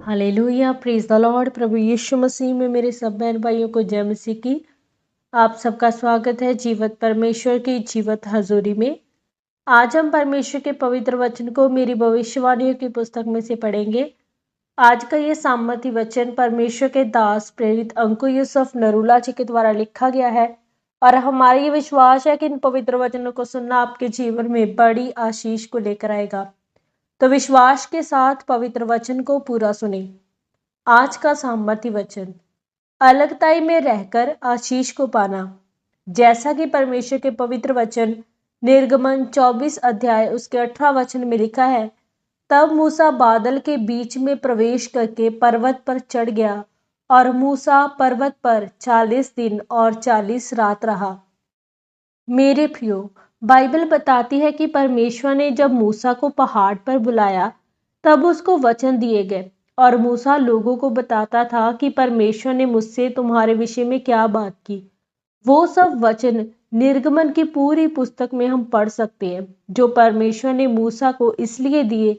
Hallelujah, praise the lord. प्रभु यीशु मसीह में मेरे सब बहन भाइयों को जय मसीह की। आप सबका स्वागत है जीवत परमेश्वर की जीवत हजूरी में। आज हम परमेश्वर के पवित्र वचन को मेरी भविष्यवाणियों की पुस्तक में से पढ़ेंगे। आज का ये सामर्थी वचन परमेश्वर के दास प्रेरित अंकु यूसुफ नरूला जी के द्वारा लिखा गया है और हमारा ये विश्वास है कि इन पवित्र वचनों को सुनना आपके जीवन में बड़ी आशीष को लेकर आएगा। तो विश्वास के साथ पवित्र वचन को पूरा सुने। आज का सामर्थी वचन, अलगताई में रहकर आशीष को पाना। जैसा कि परमेश्वर के पवित्र वचन निर्गमन 24 अध्याय उसके 18 वचन में लिखा है, तब मूसा बादल के बीच में प्रवेश करके पर्वत पर चढ़ गया और मूसा पर्वत पर 40 दिन और 40 रात रहा। मेरे प्रियो, बाइबल बताती है कि परमेश्वर ने जब मूसा को पहाड़ पर बुलाया तब उसको वचन दिए गए और मूसा लोगों को बताता था कि परमेश्वर ने मुझसे तुम्हारे विषय में क्या बात की। वो सब वचन निर्गमन की पूरी पुस्तक में हम पढ़ सकते हैं, जो परमेश्वर ने मूसा को इसलिए दिए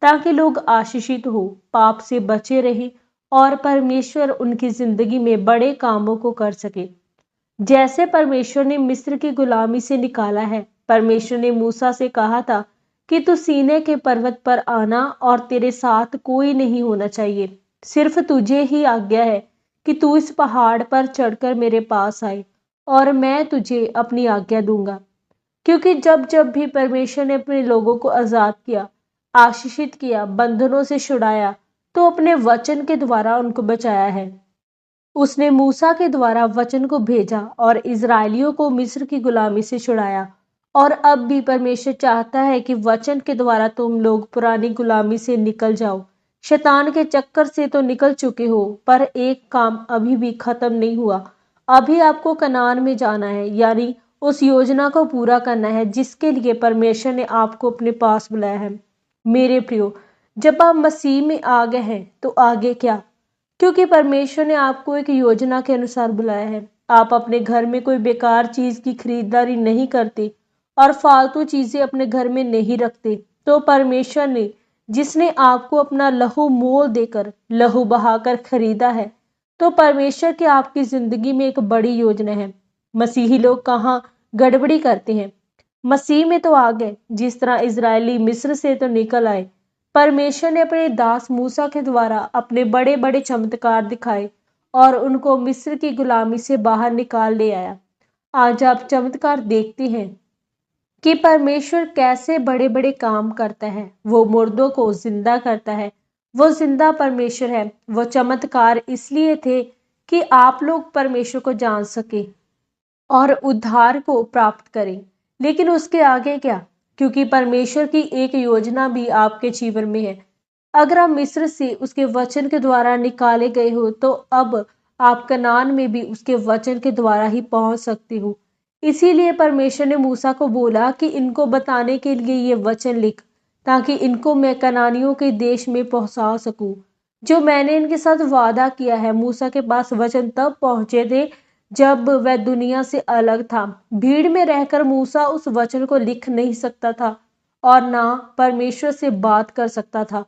ताकि लोग आशीषित हो, पाप से बचे रहे और परमेश्वर उनकी जिंदगी में बड़े कामों को कर सके। जैसे परमेश्वर ने मिस्र की गुलामी से निकाला है, परमेश्वर ने मूसा से कहा था कि तू सीनै के पर्वत पर आना और तेरे साथ कोई नहीं होना चाहिए। सिर्फ तुझे ही आज्ञा है कि तू इस पहाड़ पर चढ़कर मेरे पास आए और मैं तुझे अपनी आज्ञा दूंगा। क्योंकि जब जब भी परमेश्वर ने अपने लोगों को आजाद किया, आशीषित किया, बंधनों से छुड़ाया, तो अपने वचन के द्वारा उनको बचाया है। उसने मूसा के द्वारा वचन को भेजा और इजरायलियों को मिस्र की गुलामी से छुड़ाया। और अब भी परमेश्वर चाहता है कि वचन के द्वारा तुम लोग पुरानी गुलामी से निकल जाओ। शैतान के चक्कर से तो निकल चुके हो, पर एक काम अभी भी खत्म नहीं हुआ। अभी आपको कनान में जाना है, यानी उस योजना को पूरा करना है जिसके लिए परमेश्वर ने आपको अपने पास बुलाया है। मेरे प्रियो, जब आप मसीह में आ गए हैं तो आगे क्या? क्योंकि परमेश्वर ने आपको एक योजना के अनुसार बुलाया है। आप अपने घर में कोई बेकार चीज की खरीदारी नहीं करते और फालतू चीजें अपने घर में नहीं रखते। तो परमेश्वर ने, जिसने आपको अपना लहू मोल देकर, लहू बहाकर खरीदा है, तो परमेश्वर की आपकी जिंदगी में एक बड़ी योजना है। मसीही लोग कहाँ गड़बड़ी करते हैं? मसीह में तो आ गए। जिस तरह इजरायली मिस्र से तो निकल आए, परमेश्वर ने अपने दास मूसा के द्वारा अपने बड़े बड़े चमत्कार दिखाए और उनको मिस्र की गुलामी से बाहर निकाल ले आया। आज आप चमत्कार देखते हैं कि परमेश्वर कैसे बड़े बड़े काम करता है। वो मुर्दों को जिंदा करता है। वो जिंदा परमेश्वर है। वो चमत्कार इसलिए थे कि आप लोग परमेश्वर को जान सके और उद्धार को प्राप्त करें। लेकिन उसके आगे क्या? क्योंकि परमेश्वर की एक योजना भी आपके जीवन में है। अगर आप मिस्र से उसके वचन के द्वारा निकाले गए हो, तो अब आप कनान में भी उसके वचन के द्वारा ही पहुंच सकते हो। इसीलिए परमेश्वर ने मूसा को बोला कि इनको बताने के लिए ये वचन लिख, ताकि इनको मैं कनानियों के देश में पहुंचा सकूं, जो मैंने इनके साथ वादा किया है। मूसा के पास वचन तब पहुंचे थे जब वह दुनिया से अलग था। भीड़ में रहकर मूसा उस वचन को लिख नहीं सकता था और ना परमेश्वर से बात कर सकता था।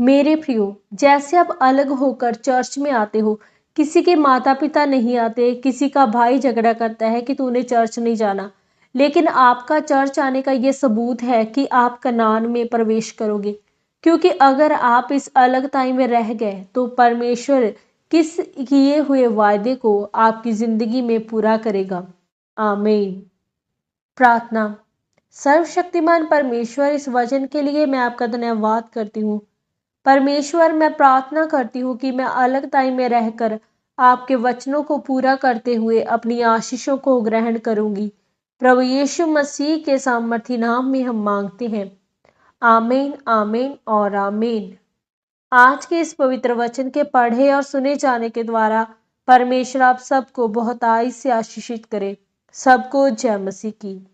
मेरे प्रियो, जैसे आप अलग होकर चर्च में आते हो, किसी के माता पिता नहीं आते, किसी का भाई झगड़ा करता है कि तूने चर्च नहीं जाना, लेकिन आपका चर्च आने का ये सबूत है कि आप कनान में प्रवेश करोगे। क्योंकि अगर आप इस अलगताई में रह गए तो परमेश्वर किस किए हुए वायदे को आपकी जिंदगी में पूरा करेगा। आमीन। प्रार्थना। सर्वशक्तिमान परमेश्वर, इस वचन के लिए मैं आपका धन्यवाद करती हूँ। परमेश्वर, मैं प्रार्थना करती हूँ कि मैं अलगताई में रहकर आपके वचनों को पूरा करते हुए अपनी आशीषों को ग्रहण करूंगी। प्रभु यीशु मसीह के सामर्थी नाम में हम मांगते हैं। आमीन, आमीन और आमीन। आज के इस पवित्र वचन के पढ़े और सुने जाने के द्वारा परमेश्वर आप सबको बहुत आय से आशीषित करे। सबको जय मसीह की।